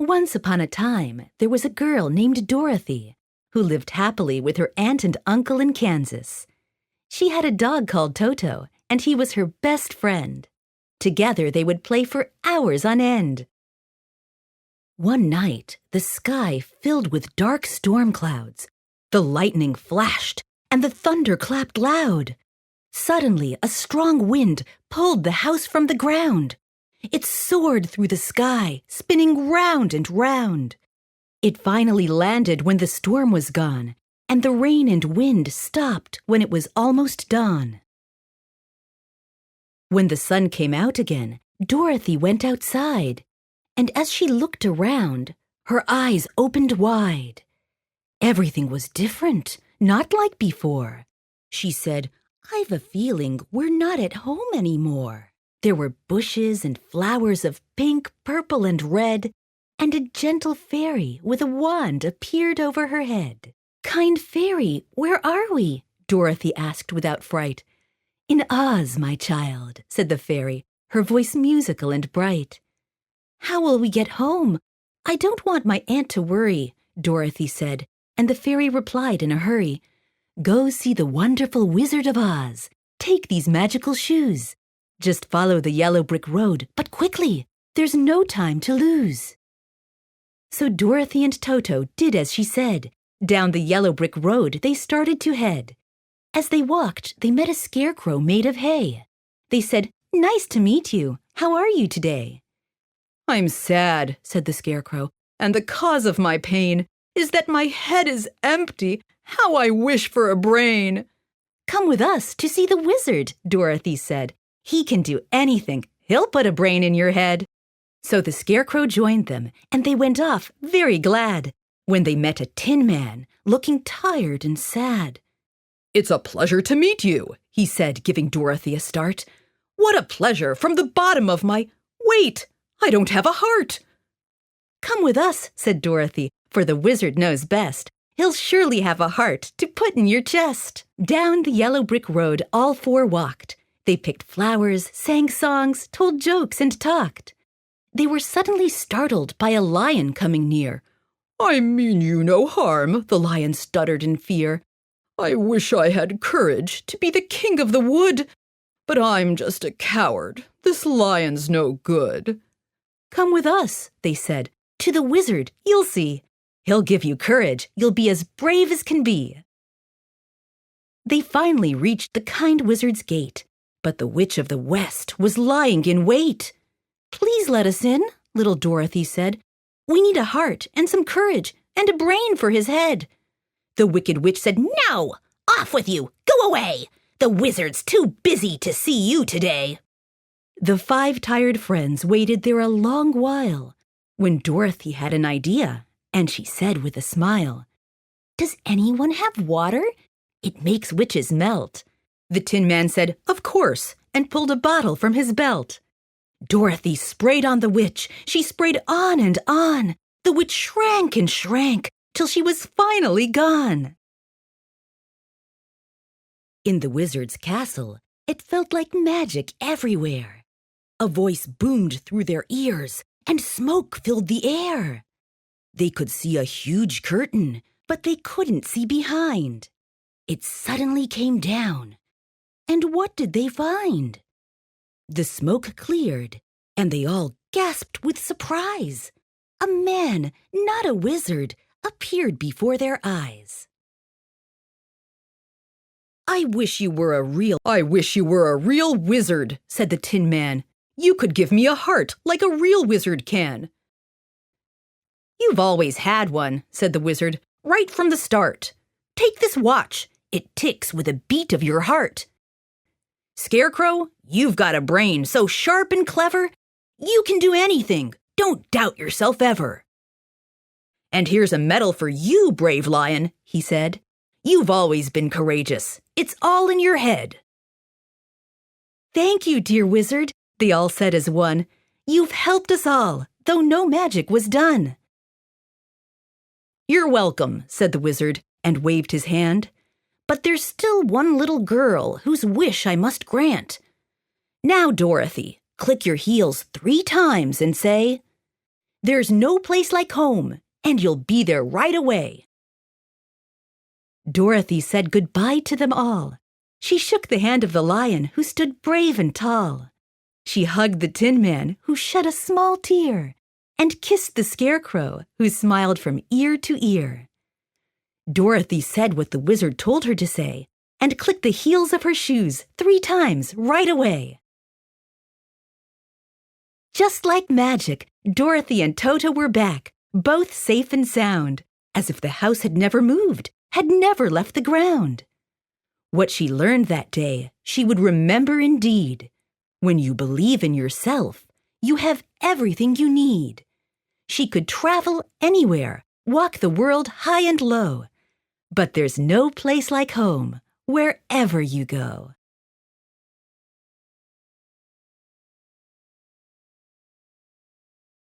Once upon a time, there was a girl named Dorothy who lived happily with her aunt and uncle in Kansas. She had a dog called Toto, and he was her best friend. Together, they would play for hours on end. One night, the sky filled with dark storm clouds. The lightning flashed, and the thunder clapped loud. Suddenly, a strong wind pulled the house from the ground. It soared through the sky, spinning round and round. It finally landed when the storm was gone, and the rain and wind stopped when it was almost dawn. When the sun came out again, Dorothy went outside, and as she looked around, her eyes opened wide. Everything was different, not like before. She said, "I've a feeling we're not at home anymore." There were bushes and flowers of pink, purple, and red, and a gentle fairy with a wand appeared over her head. "Kind fairy, where are we?" Dorothy asked without fright. "In Oz, my child," said the fairy, her voice musical and bright. "How will we get home? I don't want my aunt to worry," Dorothy said, and the fairy replied in a hurry. "Go see the wonderful Wizard of Oz. Take these magical shoes. Just follow the yellow brick road, but quickly, there's no time to lose." So Dorothy and Toto did as she said. Down the yellow brick road they started to head. As they walked, they met a scarecrow made of hay. They said, "Nice to meet you. How are you today?" "I'm sad," said the scarecrow, "and the cause of my pain is that my head is empty. How I wish for a brain." "Come with us to see the wizard," Dorothy said. "He can do anything. He'll put a brain in your head." So the scarecrow joined them, and they went off very glad when they met a Tin Man, looking tired and sad. "It's a pleasure to meet you," he said, giving Dorothy a start. "What a pleasure from the bottom of my— Wait, I don't have a heart." "Come with us," said Dorothy, "for the wizard knows best. He'll surely have a heart to put in your chest." Down the yellow brick road all four walked. They picked flowers, sang songs, told jokes, and talked. They were suddenly startled by a lion coming near. "I mean you no harm," the lion stuttered in fear. "I wish I had courage to be the king of the wood, but I'm just a coward. This lion's no good." "Come with us," they said, "to the wizard, you'll see. He'll give you courage. You'll be as brave as can be." They finally reached the kind wizard's gate. But the Witch of the West was lying in wait. "Please let us in," little Dorothy said. "We need a heart and some courage and a brain for his head." The wicked witch said, "No! Off with you! Go away! The wizard's too busy to see you today." The five tired friends waited there a long while when Dorothy had an idea, and she said with a smile, "Does anyone have water? It makes witches melt." The Tin Man said, "Of course," and pulled a bottle from his belt. Dorothy sprayed on the witch. She sprayed on and on. The witch shrank and shrank till she was finally gone. In the wizard's castle, it felt like magic everywhere. A voice boomed through their ears, and smoke filled the air. They could see a huge curtain, but they couldn't see behind. It suddenly came down. And what did they find? The smoke cleared, and they all gasped with surprise. A man, not a wizard, appeared before their eyes. "I wish you were a real wizard," said the Tin Man. "You could give me a heart like a real wizard can." "You've always had one," said the wizard, "right from the start. Take this watch. It ticks with a beat of your heart. Scarecrow, you've got a brain so sharp and clever, you can do anything. Don't doubt yourself ever. And here's a medal for you, brave lion," he said. "You've always been courageous. It's all in your head." "Thank you, dear wizard," they all said as one. "You've helped us all, though no magic was done." "You're welcome," said the wizard, and waved his hand. "But there's still one little girl whose wish I must grant. Now, Dorothy, click your heels 3 times and say, There's no place like home, and you'll be there right away." Dorothy said goodbye to them all. She shook the hand of the lion, who stood brave and tall. She hugged the Tin Man, who shed a small tear, and kissed the Scarecrow, who smiled from ear to ear. Dorothy said what the wizard told her to say, and clicked the heels of her shoes 3 times right away. Just like magic, Dorothy and Toto were back, both safe and sound, as if the house had never moved, had never left the ground. What she learned that day, she would remember indeed. When you believe in yourself, you have everything you need. She could travel anywhere, walk the world high and low. But there's no place like home, wherever you go.